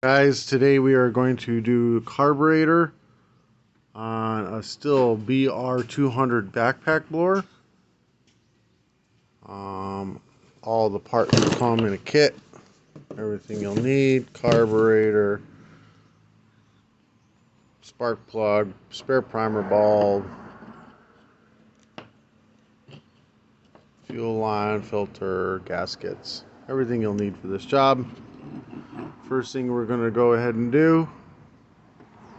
Guys, today we are going to do carburetor on a stihl br200 backpack blower. All the parts come in a kit. Everything you'll need: carburetor, spark plug, spare primer bulb, fuel line, filter, gaskets. Everything you'll need for this job. First thing we're going to go ahead and do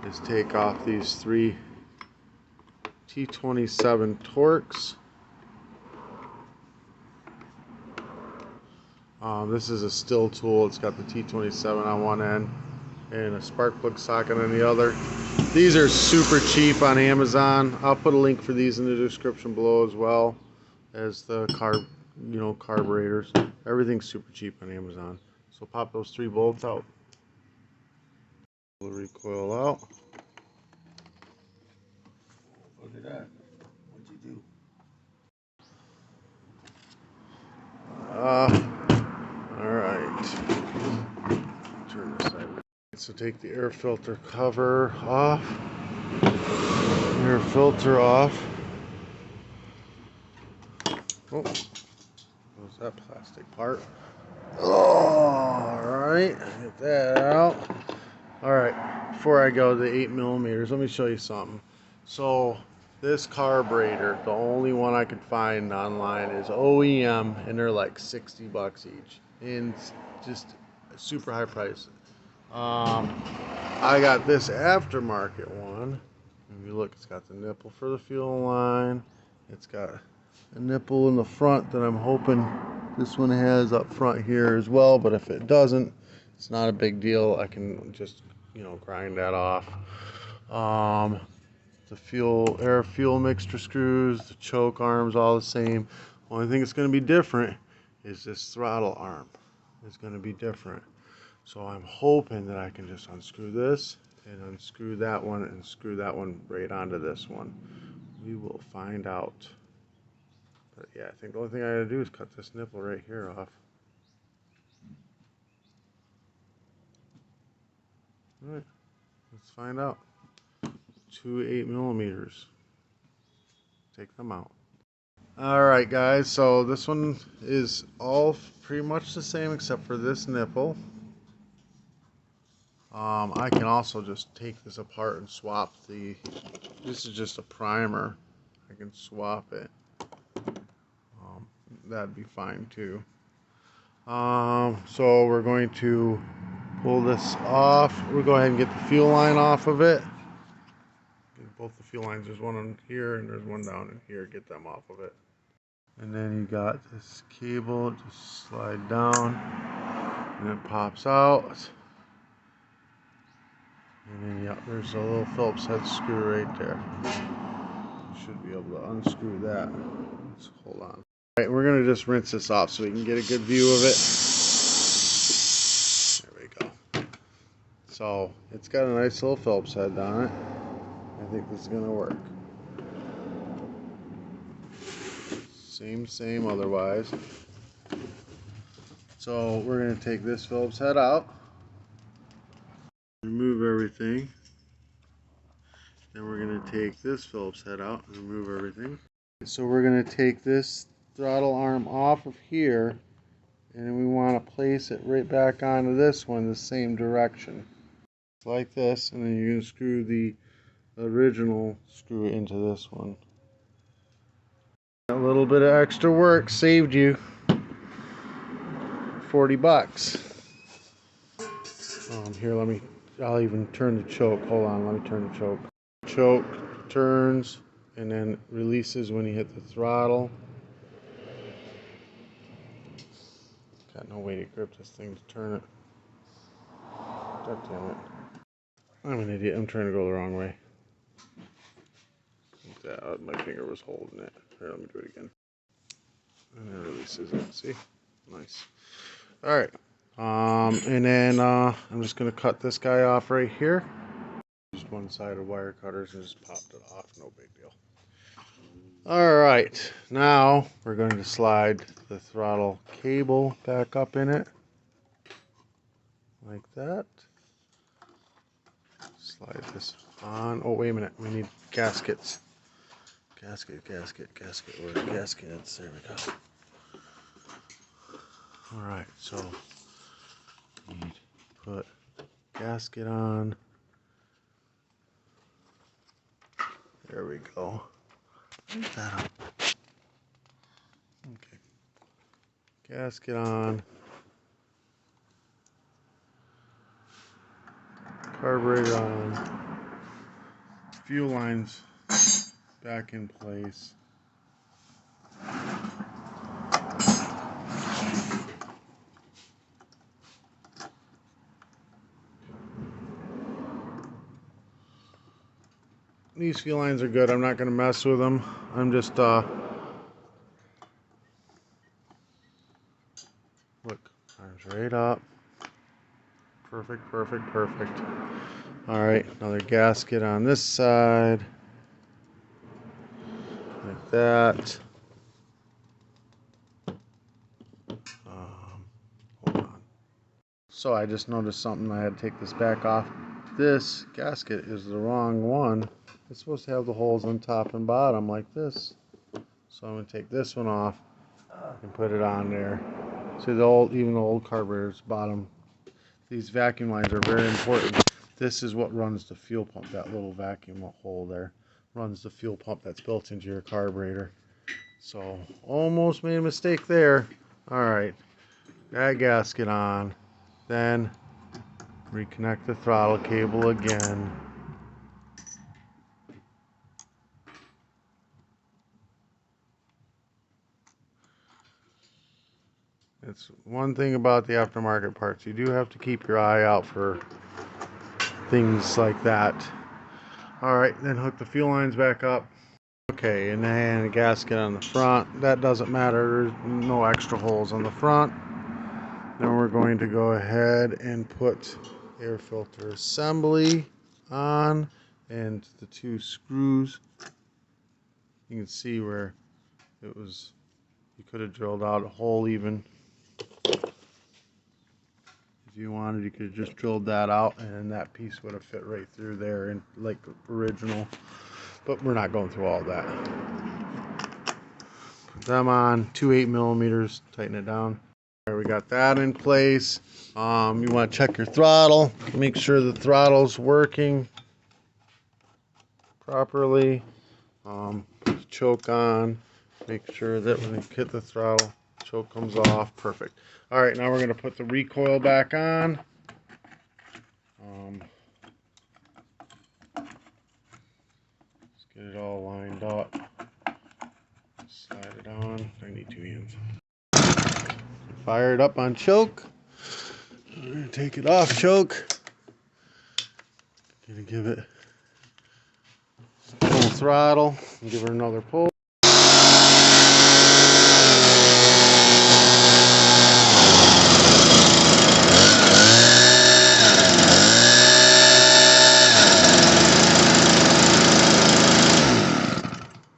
is take off these three T27 Torx. This is a stihl tool. It's got the T27 on one end and a spark plug socket on the other. These are super cheap on Amazon. I'll put a link for these in the description below, as well as the carburetors. Everything's super cheap on Amazon. So pop those three bolts out. Pull the recoil out. Look at that. What'd you do? Alright. Turn this side. So take the air filter cover off. Air filter off. Oh, what's that plastic part? Alright, get that out. Alright, before I go to the 8mm, let me show you something. So this carburetor, the only one I could find online is OEM, and they're like $60 each, and just a super high price. I got this aftermarket one. If you look, it's got the nipple for the fuel line. It's got a nipple in the front that I'm hoping this one has up front here as well, but if it doesn't, it's not a big deal. I can just, grind that off. The air fuel mixture screws, the choke arms, all the same. Only thing that's going to be different is this throttle arm is going to be different. So I'm hoping that I can just unscrew this and unscrew that one and screw that one right onto this one. We will find out. But yeah, I think the only thing I gotta do is cut this nipple right here off. Alright, let's find out. 2 8mm. Take them out. Alright guys, so this one is all pretty much the same except for this nipple. I can also just take this apart and swap this is just a primer. I can swap it. That'd be fine too. So we're going to pull this off. We'll go ahead and get the fuel line off of it. Get both the fuel lines. There's one on here and there's one down in here. Get them off of it. And then you got this cable. Just slide down and it pops out. And then, yeah, there's a little Phillips head screw right there. You should be able to unscrew that. Let's hold on. Alright, we're going to just rinse this off so we can get a good view of it. There we go. So, it's got a nice little Phillips head on it. I think this is going to work. Same otherwise. So, we're going to take this Phillips head out. Remove everything. Then we're going to take this Phillips head out and remove everything. So we're going to take this throttle arm off of here, and we want to place it right back onto this one the same direction. Like this, and then you're going to screw the original screw into this one. A little bit of extra work saved you $40. Here, I'll even turn the choke. Hold on, let me turn the choke. Choke turns and then releases when you hit the throttle. Got no way to grip this thing to turn it. God damn it. I'm an idiot. I'm trying to go the wrong way. My finger was holding it. Here, let me do it again. And it releases it. See? Nice. Alright. And then I'm just going to cut this guy off right here. Just one side of wire cutters and just popped it off. No big deal. Alright. Now we're going to slide the throttle cable back up in it. Like that. this on. Oh, wait a minute. We need gaskets. Gasket. Where are the gaskets? There we go. Alright, so we need to put gasket on. There we go. Put that on. Okay. Gasket on. Carburetor on. Fuel lines back in place. These fuel lines are good. I'm not going to mess with them. I'm just look, arms right up. Perfect. Alright, another gasket on this side. Like that. Hold on. So I just noticed something. I had to take this back off. This gasket is the wrong one. It's supposed to have the holes on top and bottom like this. So I'm going to take this one off and put it on there. See, even the old carburetor's bottom. These vacuum lines are very important. This is what runs the fuel pump. That little vacuum hole there runs the fuel pump that's built into your carburetor. So almost made a mistake there. Alright, that gasket on. Then reconnect the throttle cable again. It's one thing about the aftermarket parts. You do have to keep your eye out for things like that. Alright, then hook the fuel lines back up. Okay, and then a gasket on the front. That doesn't matter. There's no extra holes on the front. Then we're going to go ahead and put air filter assembly on and the two screws. You can see where it was, you could have drilled out a hole even. If you wanted, you could have just drilled that out and that piece would have fit right through there and like original. But we're not going through all that. Put them on, 2 8mm, tighten it down. There, we got that in place. You want to check your throttle, make sure the throttle's working properly. Put the choke on, make sure that when you hit the throttle, choke comes off. Perfect. Alright, now we're going to put the recoil back on. Let's get it all lined up. Slide it on. I need 2 hands. Fire it up on choke. We're going to take it off choke. Going to give it full throttle and give her another pull.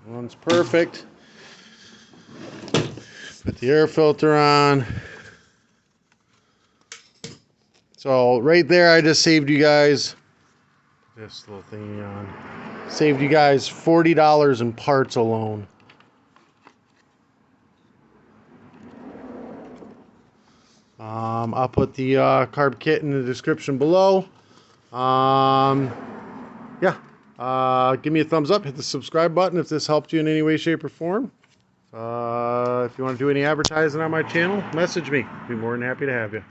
Runs perfect. Put the air filter on. So right there, I just saved you guys this little thingy on. Saved you guys $40 in parts alone. I'll put the carb kit in the description below. Yeah. Give me a thumbs up. Hit the subscribe button if this helped you in any way, shape, or form. If you want to do any advertising on my channel, message me. I'd be more than happy to have you.